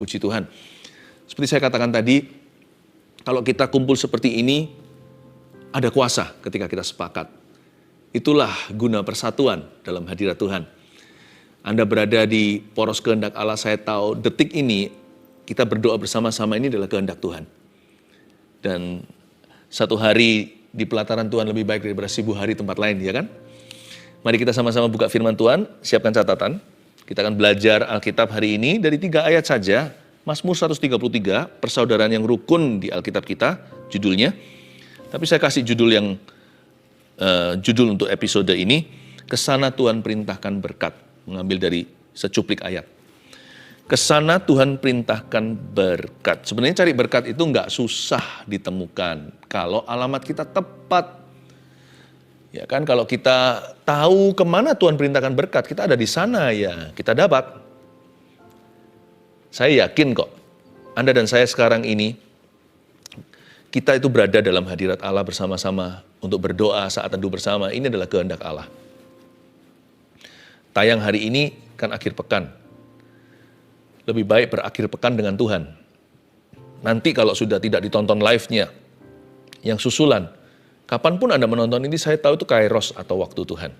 Puji Tuhan. Seperti saya katakan tadi, kalau kita kumpul seperti ini, ada kuasa ketika kita sepakat. Itulah guna persatuan dalam hadirat Tuhan. Anda berada di poros kehendak Allah, saya tahu detik ini kita berdoa bersama-sama ini adalah kehendak Tuhan. Dan satu hari di pelataran Tuhan lebih baik daripada 1000 hari tempat lain, ya kan? Mari kita sama-sama buka firman Tuhan, siapkan catatan. Kita akan belajar Alkitab hari ini dari 3 ayat saja. Mazmur 133, persaudaraan yang rukun di Alkitab kita, judulnya. Tapi saya kasih judul untuk episode ini, Kesana Tuhan perintahkan berkat. Mengambil dari secuplik ayat. Kesana Tuhan perintahkan berkat. Sebenarnya cari berkat itu nggak susah ditemukan. Kalau alamat kita tepat. Ya kan, kalau kita tahu kemana Tuhan perintahkan berkat, kita ada di sana ya, kita dapat. Saya yakin kok, Anda dan saya sekarang ini, kita itu berada dalam hadirat Allah bersama-sama untuk berdoa saat teduh bersama. Ini adalah kehendak Allah. Tayang hari ini kan akhir pekan. Lebih baik berakhir pekan dengan Tuhan. Nanti kalau sudah tidak ditonton live-nya, yang susulan, kapanpun Anda menonton ini, saya tahu itu kairos atau waktu Tuhan.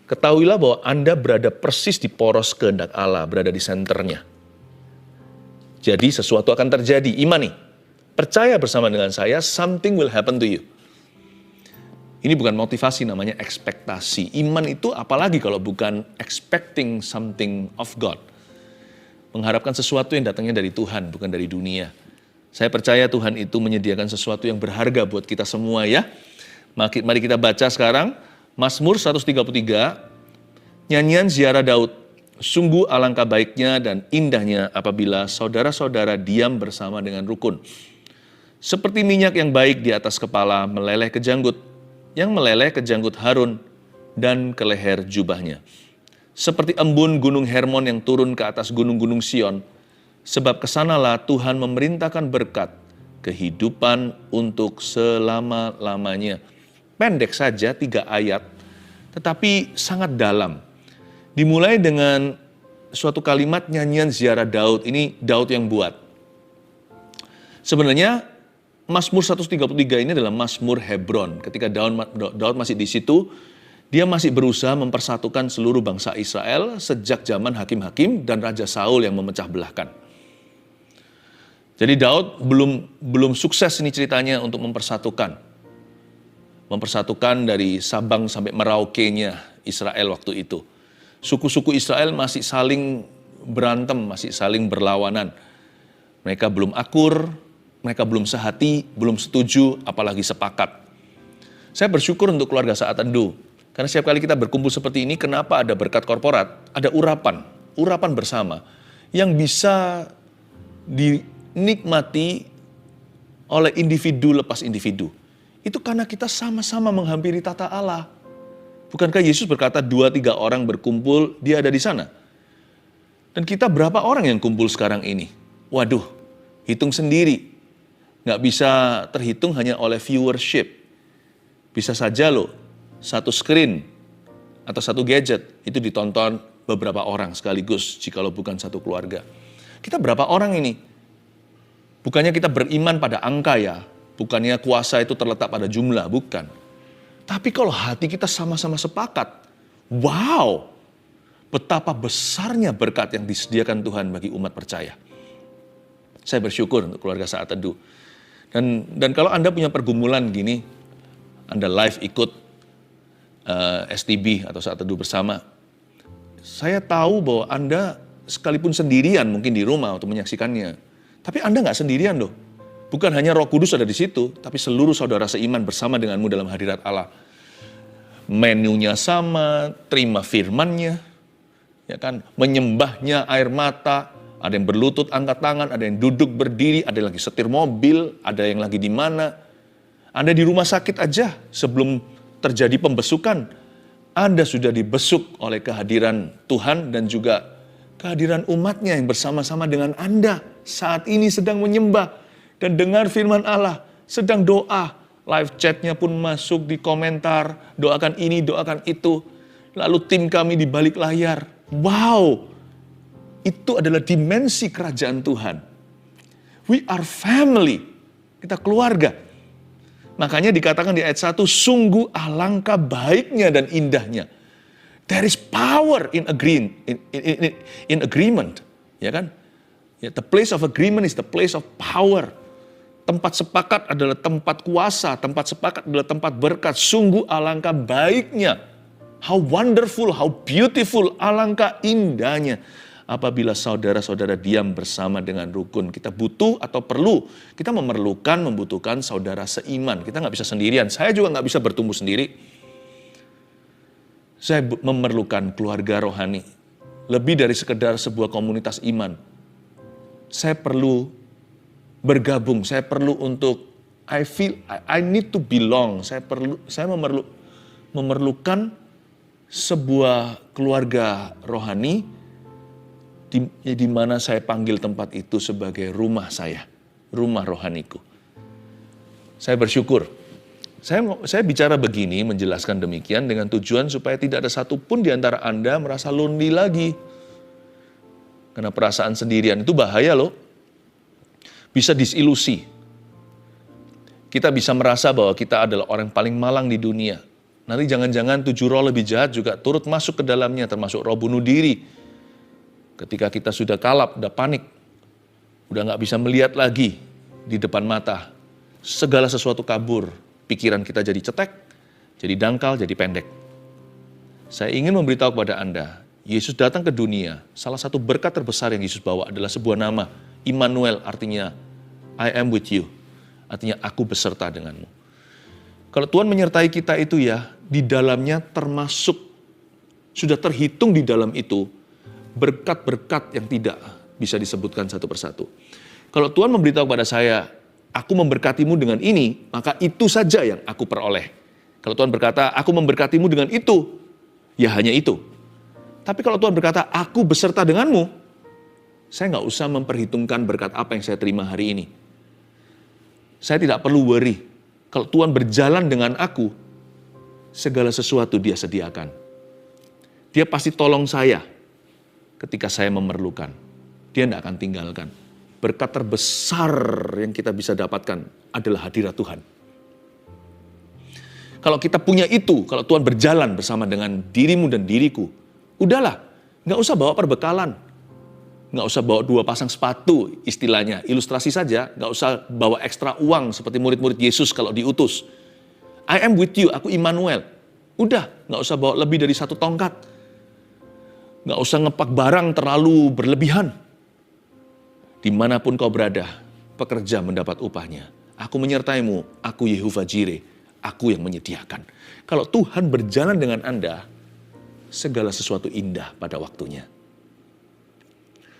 Ketahuilah bahwa Anda berada persis di poros kehendak Allah, berada di senternya. Jadi sesuatu akan terjadi, imani. Percaya bersama dengan saya, something will happen to you. Ini bukan motivasi, namanya ekspektasi. Iman itu apalagi kalau bukan expecting something of God. Mengharapkan sesuatu yang datangnya dari Tuhan, bukan dari dunia. Saya percaya Tuhan itu menyediakan sesuatu yang berharga buat kita semua ya. Mari kita baca sekarang Mazmur 133, nyanyian ziarah Daud. Sungguh alangkah baiknya dan indahnya apabila saudara-saudara diam bersama dengan rukun. Seperti minyak yang baik di atas kepala meleleh ke janggut, yang meleleh ke janggut Harun dan ke leher jubahnya. Seperti embun gunung Hermon yang turun ke atas gunung-gunung Sion, sebab kesanalah Tuhan memerintahkan berkat, kehidupan untuk selama-lamanya. Pendek saja 3 ayat, tetapi sangat dalam. Dimulai dengan suatu kalimat nyanyian ziarah Daud, ini Daud yang buat. Sebenarnya Mazmur 133 ini adalah Mazmur Hebron. Ketika Daud masih di situ, dia masih berusaha mempersatukan seluruh bangsa Israel sejak zaman hakim-hakim dan Raja Saul yang memecah belahkan. Jadi Daud belum sukses ini ceritanya untuk mempersatukan dari Sabang sampai Merauke-nya Israel waktu itu. Suku-suku Israel masih saling berantem, masih saling berlawanan. Mereka belum akur, mereka belum sehati, belum setuju, apalagi sepakat. Saya bersyukur untuk keluarga saat teduh. Karena setiap kali kita berkumpul seperti ini, kenapa ada berkat korporat? Ada urapan bersama yang bisa dinikmati oleh individu lepas individu. Itu karena kita sama-sama menghampiri tata Allah. Bukankah Yesus berkata 2-3 orang berkumpul, dia ada di sana? Dan kita berapa orang yang kumpul sekarang ini? Waduh, hitung sendiri. Nggak bisa terhitung hanya oleh viewership. Bisa saja loh, satu screen atau satu gadget itu ditonton beberapa orang sekaligus jikalau bukan satu keluarga. Kita berapa orang ini? Bukannya kita beriman pada angka ya, bukannya kuasa itu terletak pada jumlah, bukan. Tapi kalau hati kita sama-sama sepakat, wow, betapa besarnya berkat yang disediakan Tuhan bagi umat percaya. Saya bersyukur untuk keluarga saat teduh. Dan kalau Anda punya pergumulan gini, Anda live ikut STB atau saat teduh bersama, saya tahu bahwa Anda sekalipun sendirian mungkin di rumah untuk menyaksikannya, tapi Anda nggak sendirian loh. Bukan hanya Roh Kudus ada di situ, tapi seluruh saudara seiman bersama denganmu dalam hadirat Allah. Menunya sama, terima firman-Nya, ya kan? Menyembahnya air mata, ada yang berlutut angkat tangan, ada yang duduk berdiri, ada yang lagi setir mobil, ada yang lagi di mana. Anda di rumah sakit aja sebelum terjadi pembesukan, Anda sudah dibesuk oleh kehadiran Tuhan dan juga kehadiran umat-Nya yang bersama-sama dengan Anda saat ini sedang menyembah dan dengar firman Allah, sedang doa. Live chat-nya pun masuk di komentar, doakan ini, doakan itu. Lalu tim kami di balik layar. Wow, Itu adalah dimensi kerajaan Tuhan. We are family. Kita keluarga. Makanya dikatakan di ayat 1, sungguh alangkah baiknya dan indahnya. There is power in agreement. Ya kan? Ya, the place of agreement is the place of power. Tempat sepakat adalah tempat kuasa, tempat sepakat adalah tempat berkat. Sungguh alangkah baiknya. How wonderful, how beautiful, alangkah indahnya. Apabila saudara-saudara diam bersama dengan rukun. Kita butuh atau perlu, kita membutuhkan saudara seiman. Kita nggak bisa sendirian, saya juga nggak bisa bertumbuh sendiri. Saya memerlukan keluarga rohani. Lebih dari sekedar sebuah komunitas iman. Saya perlu bergabung, saya perlu untuk I need to belong. Saya memerlukan sebuah keluarga rohani di mana saya panggil tempat itu sebagai rumah saya, rumah rohaniku. Saya bersyukur. Saya bicara begini, menjelaskan demikian dengan tujuan supaya tidak ada satupun di antara Anda merasa lonely lagi. Karena perasaan sendirian itu bahaya loh. Bisa disilusi. Kita bisa merasa bahwa kita adalah orang paling malang di dunia. Nanti jangan-jangan 7 roh lebih jahat juga turut masuk ke dalamnya, termasuk roh bunuh diri. Ketika kita sudah kalap, udah panik, udah nggak bisa melihat lagi di depan mata. Segala sesuatu kabur, pikiran kita jadi cetek, jadi dangkal, jadi pendek. Saya ingin memberitahu kepada Anda, Yesus datang ke dunia, salah satu berkat terbesar yang Yesus bawa adalah sebuah nama, Immanuel, artinya I am with you, artinya aku beserta denganmu. Kalau Tuhan menyertai kita itu ya, di dalamnya termasuk, sudah terhitung di dalam itu, berkat-berkat yang tidak bisa disebutkan satu persatu. Kalau Tuhan memberitahu kepada saya, aku memberkatimu dengan ini, maka itu saja yang aku peroleh. Kalau Tuhan berkata, aku memberkatimu dengan itu, ya hanya itu. Tapi kalau Tuhan berkata, aku beserta denganmu, saya nggak usah memperhitungkan berkat apa yang saya terima hari ini. Saya tidak perlu worry. Kalau Tuhan berjalan dengan aku, segala sesuatu Dia sediakan. Dia pasti tolong saya ketika saya memerlukan. Dia tidak akan tinggalkan. Berkat terbesar yang kita bisa dapatkan adalah hadirat Tuhan. Kalau kita punya itu, kalau Tuhan berjalan bersama dengan dirimu dan diriku, udahlah, nggak usah bawa perbekalan. Nggak usah bawa 2 pasang sepatu, istilahnya, ilustrasi saja. Nggak usah bawa ekstra uang seperti murid-murid Yesus kalau diutus. I am with you, aku Immanuel. Udah, nggak usah bawa lebih dari 1 tongkat. Nggak usah ngepak barang terlalu berlebihan. Dimanapun kau berada, pekerja mendapat upahnya. Aku menyertaimu, aku Yehovah Jireh, aku yang menyediakan. Kalau Tuhan berjalan dengan Anda, segala sesuatu indah pada waktunya.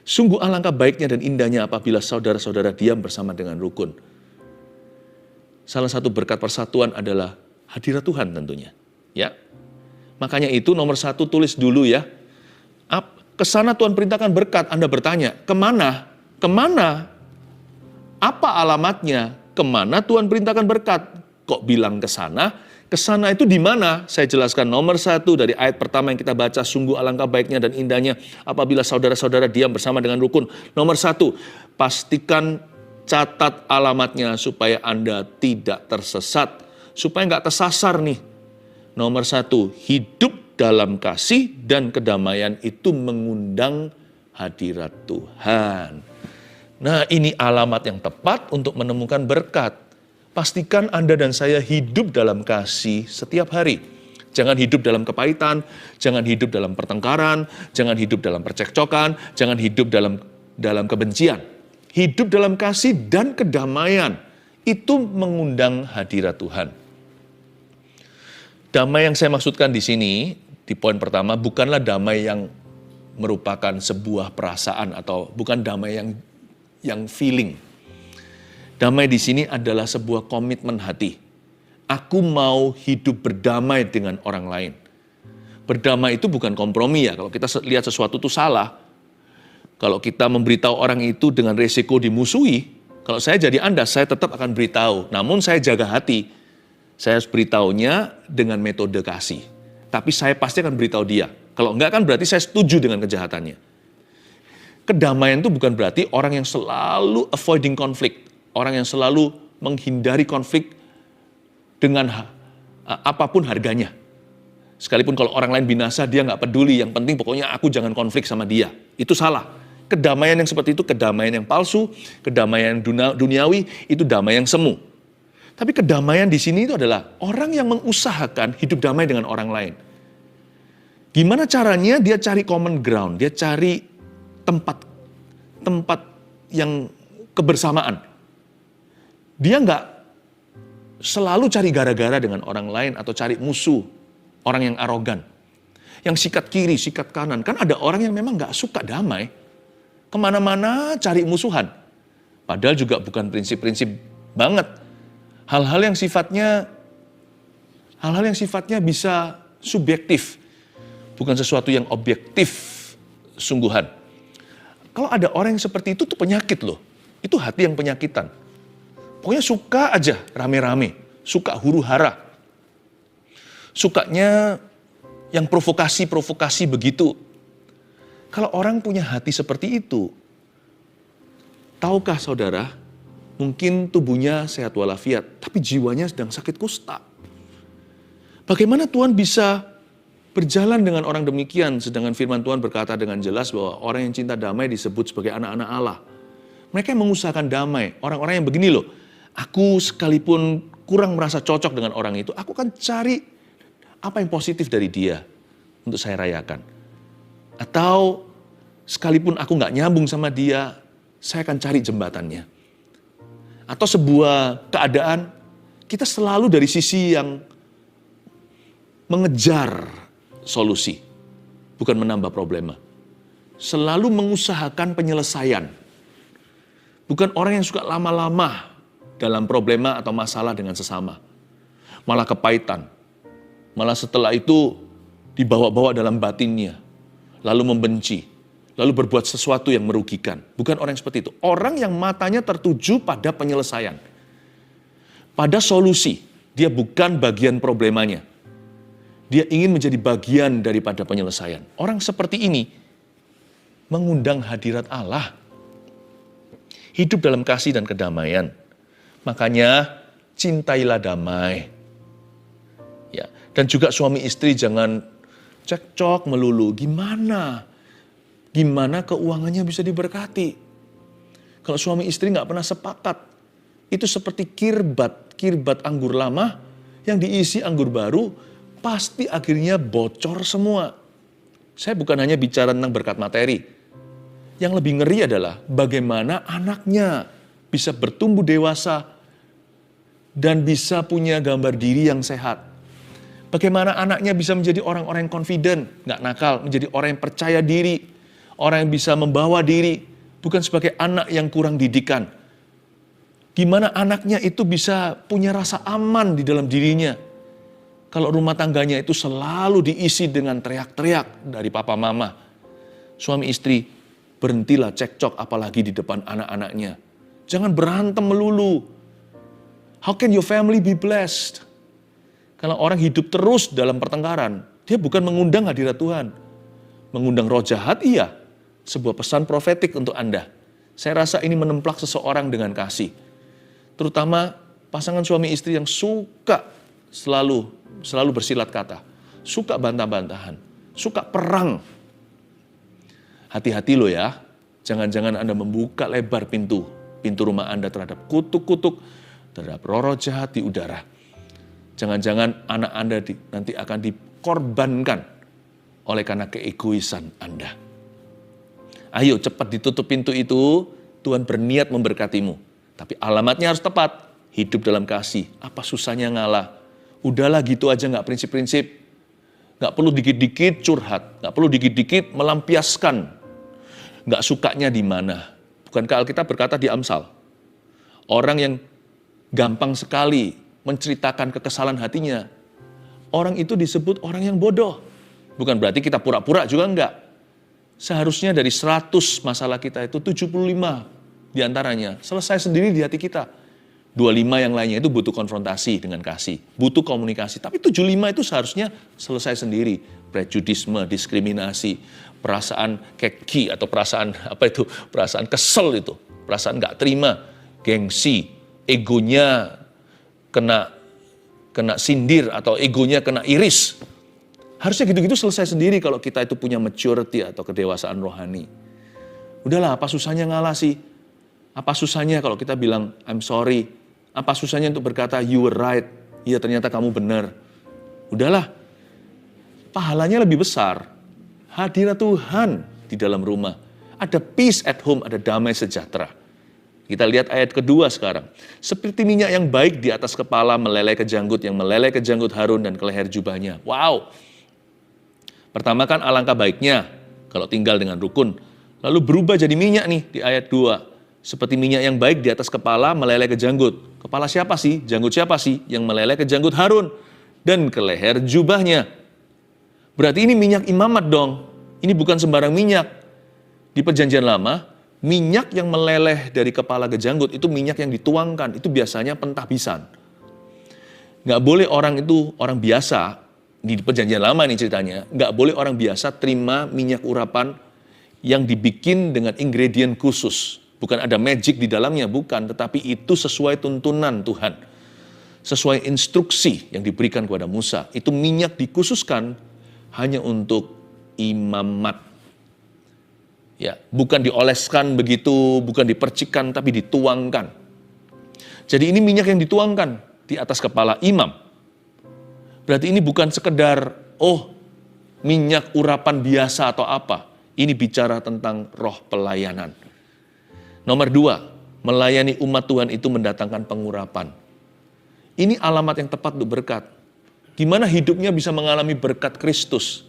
Sungguh alangkah baiknya dan indahnya apabila saudara-saudara diam bersama dengan rukun. Salah satu berkat persatuan adalah hadirat Tuhan tentunya. Ya, makanya itu nomor 1 tulis dulu ya. Kesana Tuhan perintahkan berkat, Anda bertanya, kemana? Kemana? Apa alamatnya? Kemana Tuhan perintahkan berkat? Kok bilang kesana? Kesana itu di mana? Saya jelaskan nomor 1 dari ayat pertama yang kita baca, sungguh alangkah baiknya dan indahnya apabila saudara-saudara diam bersama dengan rukun. Nomor 1, pastikan catat alamatnya supaya Anda tidak tersesat, supaya nggak tersasar nih. Nomor 1, hidup dalam kasih dan kedamaian itu mengundang hadirat Tuhan. Nah, ini alamat yang tepat untuk menemukan berkat. Pastikan Anda dan saya hidup dalam kasih setiap hari. Jangan hidup dalam kepahitan, jangan hidup dalam pertengkaran, jangan hidup dalam percekcokan, jangan hidup dalam kebencian. Hidup dalam kasih dan kedamaian itu mengundang hadirat Tuhan. Damai yang saya maksudkan di sini, di poin pertama, bukanlah damai yang merupakan sebuah perasaan atau bukan damai yang feeling. Damai di sini adalah sebuah komitmen hati. Aku mau hidup berdamai dengan orang lain. Berdamai itu bukan kompromi ya. Kalau kita lihat sesuatu itu salah, kalau kita memberitahu orang itu dengan resiko dimusuhi, kalau saya jadi Anda, saya tetap akan beritahu. Namun saya jaga hati. Saya harus beritahunya dengan metode kasih. Tapi saya pasti akan beritahu dia. Kalau enggak kan berarti saya setuju dengan kejahatannya. Kedamaian itu bukan berarti orang yang selalu avoiding konflik, orang yang selalu menghindari konflik dengan apapun harganya. Sekalipun kalau orang lain binasa, dia nggak peduli, yang penting pokoknya aku jangan konflik sama dia. Itu salah. Kedamaian yang seperti itu, kedamaian yang palsu, kedamaian duniawi, itu damai yang semu. Tapi kedamaian di sini itu adalah orang yang mengusahakan hidup damai dengan orang lain. Gimana caranya? Dia cari common ground, dia cari tempat yang kebersamaan. Dia nggak selalu cari gara-gara dengan orang lain atau cari musuh, orang yang arogan, yang sikat kiri, sikat kanan. Kan ada orang yang memang nggak suka damai, kemana-mana cari musuhan. Padahal juga bukan prinsip-prinsip banget. Hal-hal yang sifatnya bisa subjektif, bukan sesuatu yang objektif sungguhan. Kalau ada orang yang seperti itu tuh penyakit loh. Itu hati yang penyakitan. Pokoknya suka aja rame-rame, suka huru-hara. Sukanya yang provokasi-provokasi begitu. Kalau orang punya hati seperti itu, tahukah saudara, mungkin tubuhnya sehat walafiat, tapi jiwanya sedang sakit kusta. Bagaimana Tuhan bisa berjalan dengan orang demikian, sedangkan firman Tuhan berkata dengan jelas bahwa orang yang cinta damai disebut sebagai anak-anak Allah. Mereka yang mengusahakan damai, orang-orang yang begini loh, aku sekalipun kurang merasa cocok dengan orang itu, aku akan cari apa yang positif dari dia untuk saya rayakan. Atau sekalipun aku nggak nyambung sama dia, saya akan cari jembatannya. Atau sebuah keadaan, kita selalu dari sisi yang mengejar solusi, bukan menambah problema. Selalu mengusahakan penyelesaian. Bukan orang yang suka lama-lama dalam problema atau masalah dengan sesama. Malah kepahitan. Malah setelah itu dibawa-bawa dalam batinnya. Lalu membenci. Lalu berbuat sesuatu yang merugikan. Bukan orang yang seperti itu. Orang yang matanya tertuju pada penyelesaian. Pada solusi. Dia bukan bagian problemanya. Dia ingin menjadi bagian daripada penyelesaian. Orang seperti ini mengundang hadirat Allah. Hidup dalam kasih dan kedamaian. Makanya cintailah damai. Ya, dan juga suami istri jangan cekcok melulu. Gimana keuangannya bisa diberkati? Kalau suami istri nggak pernah sepakat, itu seperti kirbat anggur lama yang diisi anggur baru, pasti akhirnya bocor semua. Saya bukan hanya bicara tentang berkat materi. Yang lebih ngeri adalah bagaimana anaknya bisa bertumbuh dewasa dan bisa punya gambar diri yang sehat. Bagaimana anaknya bisa menjadi orang-orang yang confident, nggak nakal, menjadi orang yang percaya diri, orang yang bisa membawa diri, bukan sebagai anak yang kurang didikan. Gimana anaknya itu bisa punya rasa aman di dalam dirinya. Kalau rumah tangganya itu selalu diisi dengan teriak-teriak dari papa mama. Suami istri, berhentilah cekcok apalagi di depan anak-anaknya. Jangan berantem melulu. How can your family be blessed? Kalau orang hidup terus dalam pertengkaran, dia bukan mengundang hadirat Tuhan. Mengundang roh jahat, iya. Sebuah pesan profetik untuk Anda. Saya rasa ini menemplak seseorang dengan kasih. Terutama pasangan suami istri yang suka selalu bersilat kata, suka bantah-bantahan, suka perang. Hati-hati loh ya, jangan-jangan Anda membuka lebar pintu rumah Anda terhadap kutuk-kutuk, terhadap roh jahat di udara. Jangan-jangan anak Anda nanti akan dikorbankan oleh karena keegoisan Anda. Ayo cepat ditutup pintu itu, Tuhan berniat memberkatimu. Tapi alamatnya harus tepat, hidup dalam kasih. Apa susahnya ngalah? Udahlah gitu aja, nggak prinsip-prinsip. Nggak perlu dikit-dikit curhat, nggak perlu dikit-dikit melampiaskan. Nggak sukanya di mana. Bukankah Alkitab berkata di Amsal, orang yang gampang sekali menceritakan kekesalan hatinya, orang itu disebut orang yang bodoh. Bukan berarti kita pura-pura juga enggak. Seharusnya dari 100 masalah kita itu 75 diantaranya selesai sendiri di hati kita. 25 yang lainnya itu butuh konfrontasi dengan kasih, butuh komunikasi. Tapi 75 itu seharusnya selesai sendiri. Prejudisme, diskriminasi, perasaan keki atau perasaan kesel itu, perasaan nggak terima, gengsi, egonya kena sindir atau egonya kena iris. Harusnya gitu-gitu selesai sendiri kalau kita itu punya maturity atau kedewasaan rohani. Udahlah, apa susahnya ngalah sih? Apa susahnya kalau kita bilang I'm sorry? Apa susahnya untuk berkata you were right? Iya, ternyata kamu benar. Udahlah. Pahalanya lebih besar. Hadirat Tuhan di dalam rumah. Ada peace at home, ada damai sejahtera. Kita lihat ayat kedua sekarang. Seperti minyak yang baik di atas kepala meleleh ke janggut, yang meleleh ke janggut Harun dan ke leher jubahnya. Wow. Pertama kan alangkah baiknya kalau tinggal dengan rukun. Lalu berubah jadi minyak nih di ayat 2. Seperti minyak yang baik di atas kepala meleleh ke janggut. Kepala siapa sih? Janggut siapa sih? Yang meleleh ke janggut Harun dan ke leher jubahnya. Berarti ini minyak imamat dong. Ini bukan sembarang minyak. Di perjanjian lama, minyak yang meleleh dari kepala ke janggut itu minyak yang dituangkan. Itu biasanya pentahbisan. Nggak boleh orang biasa, di perjanjian lama ini ceritanya, nggak boleh orang biasa terima minyak urapan yang dibikin dengan ingredient khusus. Bukan ada magic di dalamnya, bukan. Tetapi itu sesuai tuntunan Tuhan. Sesuai instruksi yang diberikan kepada Musa. Itu minyak dikhususkan hanya untuk imamat. Ya, bukan dioleskan begitu, bukan dipercikkan, tapi dituangkan. Jadi ini minyak yang dituangkan di atas kepala imam. Berarti ini bukan sekedar, minyak urapan biasa atau apa. Ini bicara tentang roh pelayanan. Nomor 2, melayani umat Tuhan itu mendatangkan pengurapan. Ini alamat yang tepat untuk berkat. Gimana hidupnya bisa mengalami berkat Kristus?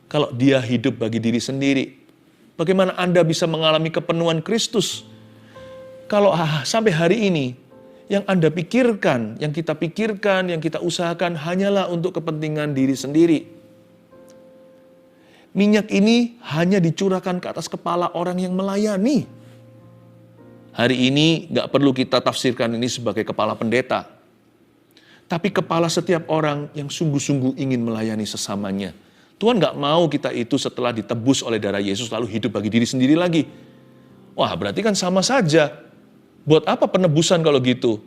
Kalau dia hidup bagi diri sendiri. Bagaimana Anda bisa mengalami kepenuhan Kristus? Kalau sampai hari ini, yang Anda pikirkan, yang kita usahakan hanyalah untuk kepentingan diri sendiri. Minyak ini hanya dicurahkan ke atas kepala orang yang melayani. Hari ini nggak perlu kita tafsirkan ini sebagai kepala pendeta. Tapi kepala setiap orang yang sungguh-sungguh ingin melayani sesamanya. Tuhan nggak mau kita itu setelah ditebus oleh darah Yesus lalu hidup bagi diri sendiri lagi. Wah, berarti kan sama saja. Buat apa penebusan kalau gitu?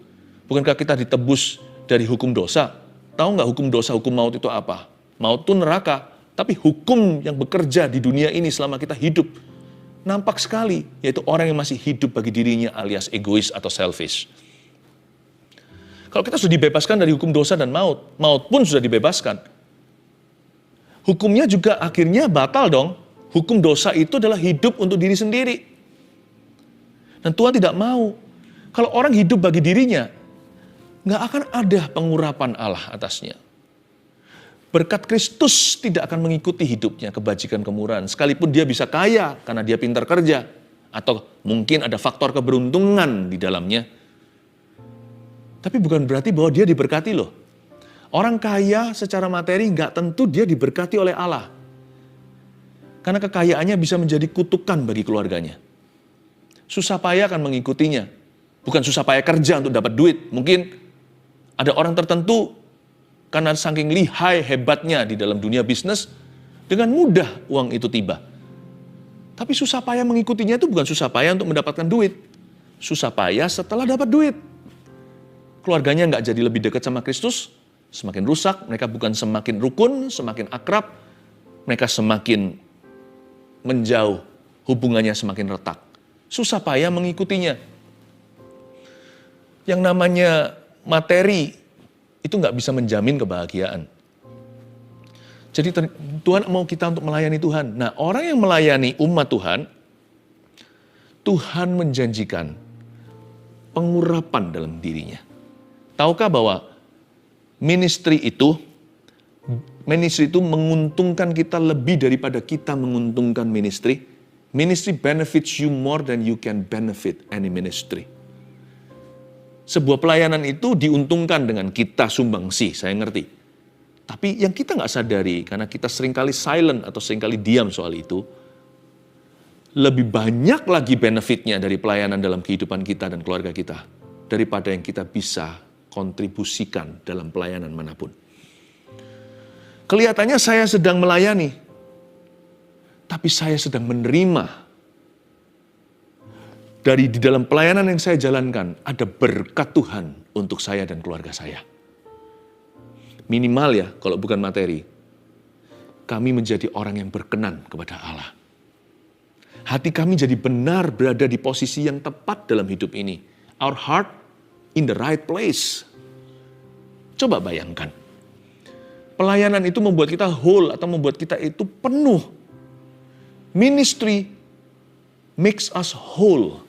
Bukankah kita ditebus dari hukum dosa? Tahu nggak hukum dosa, hukum maut itu apa? Maut itu neraka. Tapi hukum yang bekerja di dunia ini selama kita hidup nampak sekali, yaitu orang yang masih hidup bagi dirinya alias egois atau selfish. Kalau kita sudah dibebaskan dari hukum dosa dan maut, maut pun sudah dibebaskan. Hukumnya juga akhirnya batal dong. Hukum dosa itu adalah hidup untuk diri sendiri. Dan Tuhan tidak mau. Kalau orang hidup bagi dirinya, nggak akan ada pengurapan Allah atasnya. Berkat Kristus tidak akan mengikuti hidupnya, kebajikan, kemurahan. Sekalipun dia bisa kaya karena dia pintar kerja. Atau mungkin ada faktor keberuntungan di dalamnya. Tapi bukan berarti bahwa dia diberkati loh. Orang kaya secara materi nggak tentu dia diberkati oleh Allah. Karena kekayaannya bisa menjadi kutukan bagi keluarganya. Susah payah akan mengikutinya. Bukan susah payah kerja untuk dapat duit. Mungkin ada orang tertentu karena saking lihai hebatnya di dalam dunia bisnis, dengan mudah uang itu tiba. Tapi susah payah mengikutinya itu bukan susah payah untuk mendapatkan duit. Susah payah setelah dapat duit. Keluarganya nggak jadi lebih dekat sama Kristus, semakin rusak, mereka bukan semakin rukun, semakin akrab, mereka semakin menjauh, hubungannya semakin retak. Susah payah mengikutinya. Yang namanya materi, itu nggak bisa menjamin kebahagiaan. Jadi Tuhan mau kita untuk melayani Tuhan. Nah, orang yang melayani umat Tuhan, Tuhan menjanjikan pengurapan dalam dirinya. Tahukah bahwa ministry itu menguntungkan kita lebih daripada kita menguntungkan ministry? Ministry benefits you more than you can benefit any ministry. Sebuah pelayanan itu diuntungkan dengan kita sumbangsi, saya ngerti. Tapi yang kita nggak sadari, karena kita seringkali silent atau seringkali diam soal itu, lebih banyak lagi benefitnya dari pelayanan dalam kehidupan kita dan keluarga kita. daripada yang kita bisa kontribusikan dalam pelayanan manapun. Kelihatannya saya sedang melayani, tapi saya sedang menerima. Dari di dalam pelayanan yang saya jalankan, ada berkat Tuhan untuk saya dan keluarga saya. Minimal ya, kalau bukan materi, kami menjadi orang yang berkenan kepada Allah. Hati kami jadi benar berada di posisi yang tepat dalam hidup ini. Our heart in the right place. Coba bayangkan. Pelayanan itu membuat kita whole atau membuat kita itu penuh. Ministry makes us whole.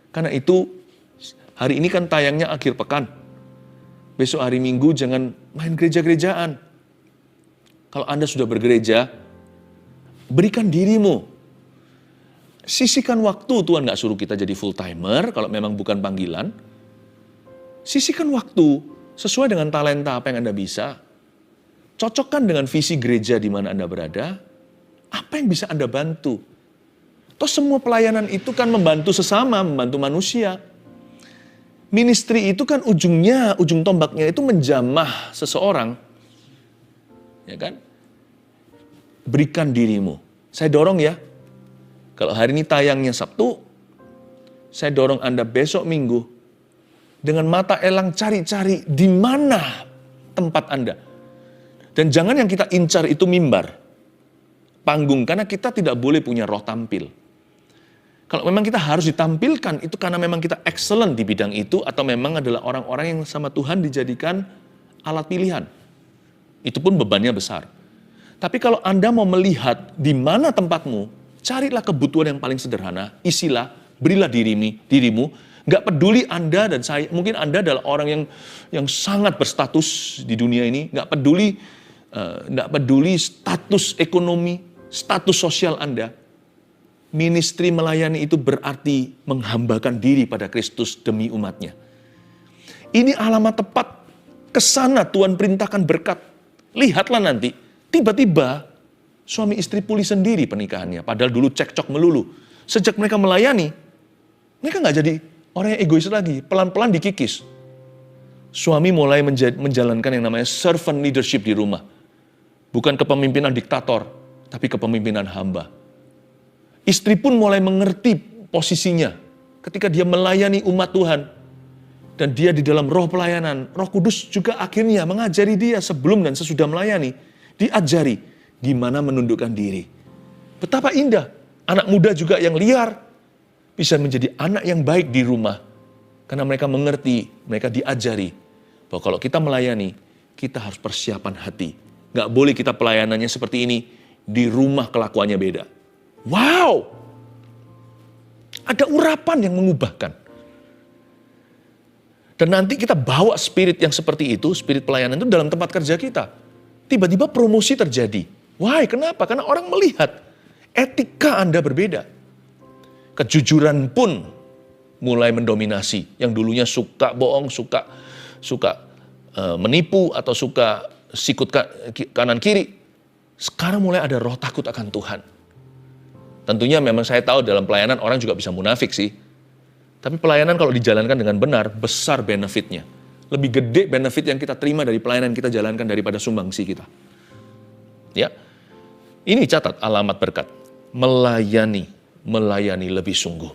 Karena itu, hari ini kan tayangnya akhir pekan. Besok hari Minggu jangan main gereja-gerejaan. Kalau Anda sudah bergereja, berikan dirimu. Sisihkan waktu, Tuhan gak suruh kita jadi full-timer kalau memang bukan panggilan. Sisihkan waktu sesuai dengan talenta apa yang Anda bisa. Cocokkan dengan visi gereja di mana Anda berada. Apa yang bisa Anda bantu? Toh semua pelayanan itu kan membantu sesama, membantu manusia. Ministry itu kan ujung tombaknya itu menjamah seseorang. Ya kan? Berikan dirimu. Saya dorong ya. Kalau hari ini tayangnya Sabtu, saya dorong Anda besok Minggu dengan mata elang cari-cari di mana tempat Anda. Dan jangan yang kita incar itu mimbar, panggung, karena kita tidak boleh punya roh tampil. Kalau memang kita harus ditampilkan, itu karena memang kita excellent di bidang itu, atau memang adalah orang-orang yang sama Tuhan dijadikan alat pilihan. Itu pun bebannya besar. Tapi kalau Anda mau melihat di mana tempatmu, carilah kebutuhan yang paling sederhana, isilah, berilah dirimu. Gak peduli Anda dan saya, mungkin Anda adalah orang yang sangat berstatus di dunia ini, gak peduli status ekonomi, status sosial Anda. Ministry melayani itu berarti menghambakan diri pada Kristus demi umatnya. Ini alamat tepat. Kesana Tuhan perintahkan berkat. Lihatlah nanti, tiba-tiba suami istri pulih sendiri pernikahannya. Padahal dulu cekcok melulu. Sejak mereka melayani, mereka gak jadi orang yang egois lagi. Pelan-pelan dikikis. Suami mulai menjalankan yang namanya servant leadership di rumah. Bukan kepemimpinan diktator, tapi kepemimpinan hamba. Istri pun mulai mengerti posisinya ketika dia melayani umat Tuhan. Dan dia di dalam roh pelayanan, Roh Kudus juga akhirnya mengajari dia sebelum dan sesudah melayani. Diajari gimana menundukkan diri. Betapa indah, anak muda juga yang liar bisa menjadi anak yang baik di rumah. Karena mereka mengerti, mereka diajari bahwa kalau kita melayani, kita harus persiapan hati. Gak boleh kita pelayanannya seperti ini, di rumah kelakuannya beda. Wow, ada urapan yang mengubahkan. Dan nanti kita bawa spirit yang seperti itu, spirit pelayanan itu dalam tempat kerja kita. Tiba-tiba promosi terjadi. Why? Kenapa? Karena orang melihat etika Anda berbeda. Kejujuran pun mulai mendominasi. Yang dulunya suka bohong, suka menipu, atau suka sikut kanan kiri. Sekarang mulai ada roh takut akan Tuhan. Tentunya memang saya tahu dalam pelayanan orang juga bisa munafik sih. Tapi pelayanan kalau dijalankan dengan benar, besar benefitnya. Lebih gede benefit yang kita terima dari pelayanan kita jalankan daripada sumbangsi kita. Ya, ini catat alamat berkat. Melayani lebih sungguh.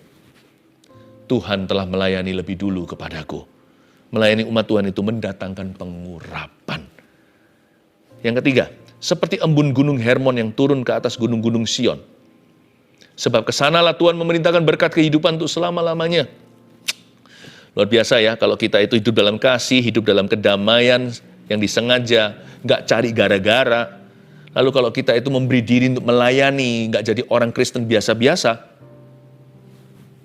Tuhan telah melayani lebih dulu kepadaku. Melayani umat Tuhan itu mendatangkan pengurapan. Yang ketiga, seperti embun gunung Hermon yang turun ke atas gunung-gunung Sion. Sebab kesanalah Tuhan memerintahkan berkat kehidupan untuk selama-lamanya. Luar biasa ya, kalau kita itu hidup dalam kasih, hidup dalam kedamaian yang disengaja, gak cari gara-gara. Lalu kalau kita itu memberi diri untuk melayani, gak jadi orang Kristen biasa-biasa,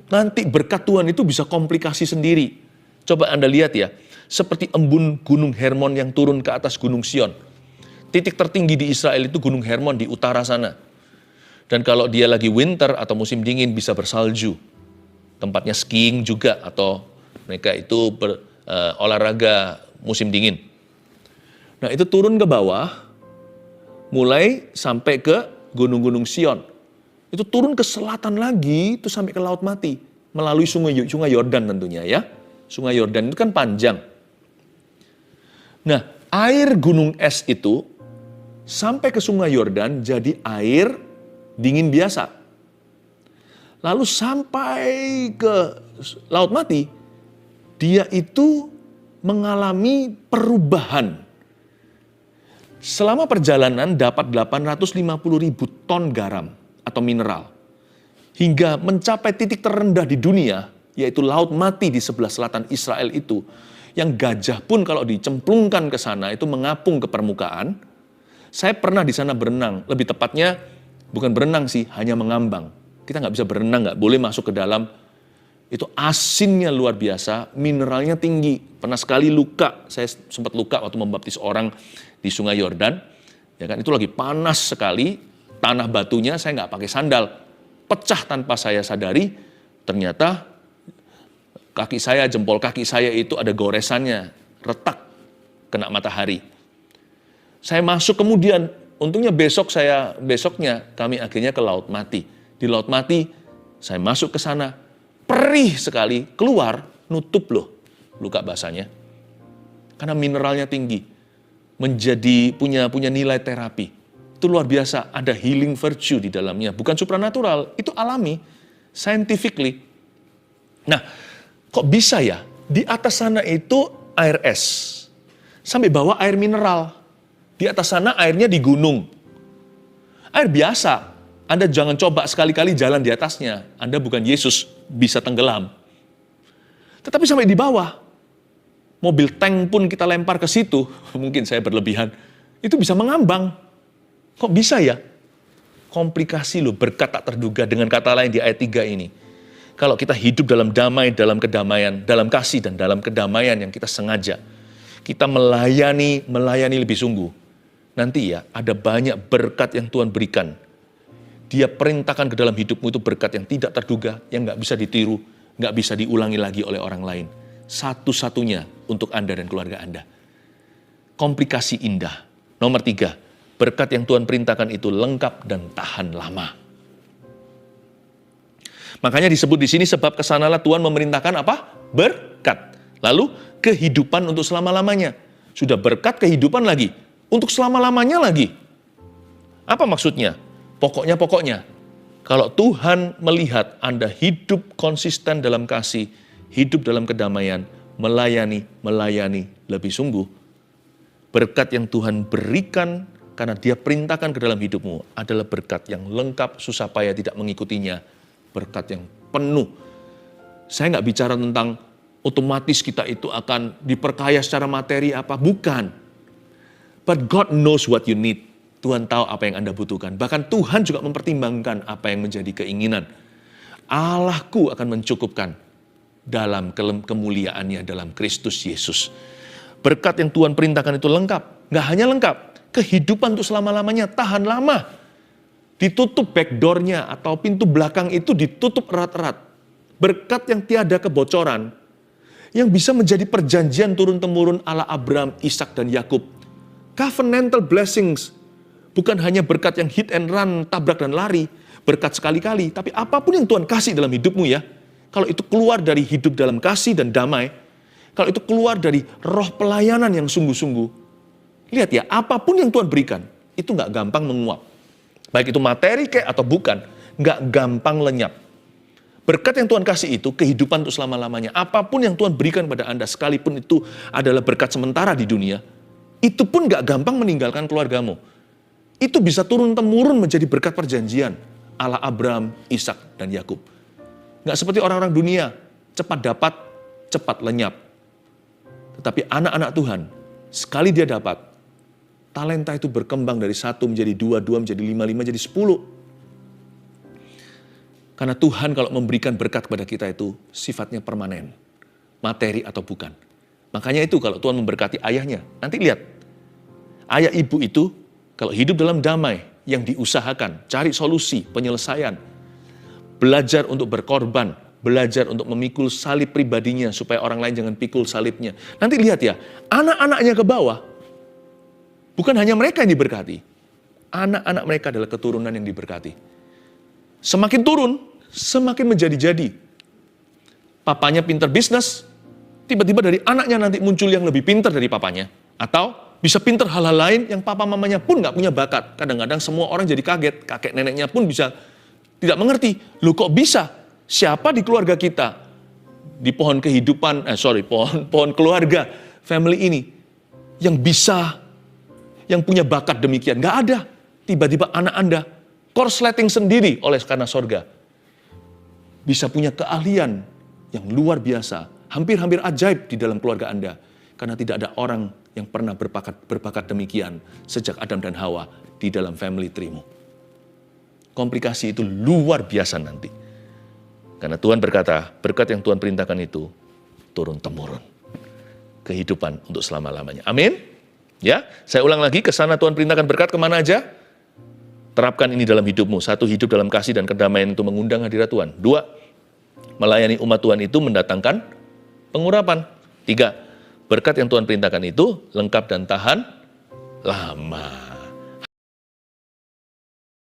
nanti berkat Tuhan itu bisa komplikasi sendiri. Coba Anda lihat ya, seperti embun gunung Hermon yang turun ke atas gunung Sion. Titik tertinggi di Israel itu gunung Hermon di utara sana. Dan kalau dia lagi winter atau musim dingin bisa bersalju. Tempatnya skiing juga atau mereka itu olahraga musim dingin. Nah itu turun ke bawah, mulai sampai ke gunung-gunung Sion. Itu turun ke selatan lagi, itu sampai ke Laut Mati. Melalui sungai Yordan tentunya ya. Sungai Yordan itu kan panjang. Nah, air gunung es itu sampai ke Sungai Yordan jadi air dingin biasa. Lalu sampai ke Laut Mati, dia itu mengalami perubahan. Selama perjalanan dapat 850.000 ton garam atau mineral. Hingga mencapai titik terendah di dunia, yaitu Laut Mati di sebelah selatan Israel itu, yang gajah pun kalau dicemplungkan ke sana itu mengapung ke permukaan. Saya pernah di sana berenang, lebih tepatnya bukan berenang sih, hanya mengambang. Kita nggak bisa berenang, nggak boleh masuk ke dalam. Itu asinnya luar biasa, mineralnya tinggi. Pernah sekali luka, saya sempat luka waktu membaptis orang di Sungai Yordan. Ya kan, itu lagi panas sekali, tanah batunya saya nggak pakai sandal. Pecah tanpa saya sadari, ternyata kaki saya, jempol kaki saya itu ada goresannya, retak, kena matahari. Saya masuk kemudian, untungnya besoknya kami akhirnya ke Laut Mati. Di Laut Mati, saya masuk ke sana, perih sekali, keluar, nutup loh luka basahnya. Karena mineralnya tinggi, menjadi punya nilai terapi. Itu luar biasa, ada healing virtue di dalamnya. Bukan supranatural, itu alami, scientifically. Nah, kok bisa ya? Di atas sana itu air es, sampai bawah air mineral. Di atas sana airnya di gunung. Air biasa, Anda jangan coba sekali-kali jalan di atasnya. Anda bukan Yesus, bisa tenggelam. Tetapi sampai di bawah, mobil tank pun kita lempar ke situ, mungkin saya berlebihan, itu bisa mengambang. Kok bisa ya? Komplikasi loh, berkat tak terduga. Dengan kata lain di ayat 3 ini. Kalau kita hidup dalam damai, dalam kedamaian, dalam kasih dan dalam kedamaian yang kita sengaja. Kita melayani lebih sungguh. Nanti ya, ada banyak berkat yang Tuhan berikan. Dia perintahkan ke dalam hidupmu itu berkat yang tidak terduga, yang nggak bisa ditiru, nggak bisa diulangi lagi oleh orang lain. Satu-satunya untuk Anda dan keluarga Anda. Komplikasi indah. Nomor 3. Berkat yang Tuhan perintahkan itu lengkap dan tahan lama. Makanya disebut di sini sebab kesanalah Tuhan memerintahkan apa? Berkat. Lalu kehidupan untuk selama-lamanya. Sudah berkat kehidupan lagi. Untuk selama-lamanya lagi. Apa maksudnya? Pokoknya. Kalau Tuhan melihat Anda hidup konsisten dalam kasih, hidup dalam kedamaian, melayani lebih sungguh. Berkat yang Tuhan berikan karena Dia perintahkan ke dalam hidupmu adalah berkat yang lengkap, susah payah tidak mengikutinya. Berkat yang penuh. Saya nggak bicara tentang otomatis kita itu akan diperkaya secara materi apa. Bukan. But God knows what you need. Tuhan tahu apa yang Anda butuhkan. Bahkan Tuhan juga mempertimbangkan apa yang menjadi keinginan. Allahku akan mencukupkan dalam kemuliaannya dalam Kristus Yesus. Berkat yang Tuhan perintahkan itu lengkap. Nggak hanya lengkap. Kehidupan untuk selama-lamanya, tahan lama. Ditutup backdoor-nya atau pintu belakang itu ditutup erat-erat. Berkat yang tiada kebocoran, yang bisa menjadi perjanjian turun-temurun ala Abraham, Ishak dan Yakub. Covenantal blessings, bukan hanya berkat yang hit and run, tabrak dan lari, berkat sekali-kali, tapi apapun yang Tuhan kasih dalam hidupmu ya, kalau itu keluar dari hidup dalam kasih dan damai, kalau itu keluar dari roh pelayanan yang sungguh-sungguh, lihat ya, apapun yang Tuhan berikan, itu nggak gampang menguap. Baik itu materi kayak atau bukan, nggak gampang lenyap. Berkat yang Tuhan kasih itu, kehidupan untuk selama-lamanya. Apapun yang Tuhan berikan pada Anda, sekalipun itu adalah berkat sementara di dunia, itu pun nggak gampang meninggalkan keluargamu. Itu bisa turun-temurun menjadi berkat perjanjian, ala Abraham, Ishak, dan Yakub. Nggak seperti orang-orang dunia, cepat dapat, cepat lenyap. Tetapi anak-anak Tuhan, sekali dia dapat, talenta itu berkembang dari 1 menjadi 2, 2 menjadi 5, 5 menjadi 10. Karena Tuhan kalau memberikan berkat kepada kita itu sifatnya permanen. Materi atau bukan. Makanya itu kalau Tuhan memberkati ayahnya. Nanti lihat. Ayah ibu itu kalau hidup dalam damai yang diusahakan. Cari solusi, penyelesaian. Belajar untuk berkorban. Belajar untuk memikul salib pribadinya supaya orang lain jangan pikul salibnya. Nanti lihat ya. Anak-anaknya ke bawah. Bukan hanya mereka yang diberkati. Anak-anak mereka adalah keturunan yang diberkati. Semakin turun, semakin menjadi-jadi. Papanya pintar bisnis, Tiba-tiba dari anaknya nanti muncul yang lebih pintar dari papanya. Atau bisa pintar hal-hal lain yang papa mamanya pun nggak punya bakat. Kadang-kadang semua orang jadi kaget. Kakek neneknya pun bisa tidak mengerti. Loh kok bisa? Siapa di keluarga kita? Di pohon kehidupan, pohon keluarga, family ini. Yang bisa, yang punya bakat demikian. Nggak ada. Tiba-tiba anak Anda korsleting sendiri oleh karena sorga. Bisa punya keahlian yang luar biasa. Hampir-hampir ajaib di dalam keluarga Anda. Karena tidak ada orang yang pernah berbakat demikian sejak Adam dan Hawa di dalam family tree-mu. Komplikasi itu luar biasa nanti. Karena Tuhan berkata, berkat yang Tuhan perintahkan itu turun-temurun. Kehidupan untuk selama-lamanya. Amin. Ya, saya ulang lagi, ke sana Tuhan perintahkan berkat kemana aja? Terapkan ini dalam hidupmu. 1, hidup dalam kasih dan kedamaian itu mengundang hadirat Tuhan. 2, melayani umat Tuhan itu mendatangkan pengurapan. 3, berkat yang Tuhan perintahkan itu lengkap dan tahan lama.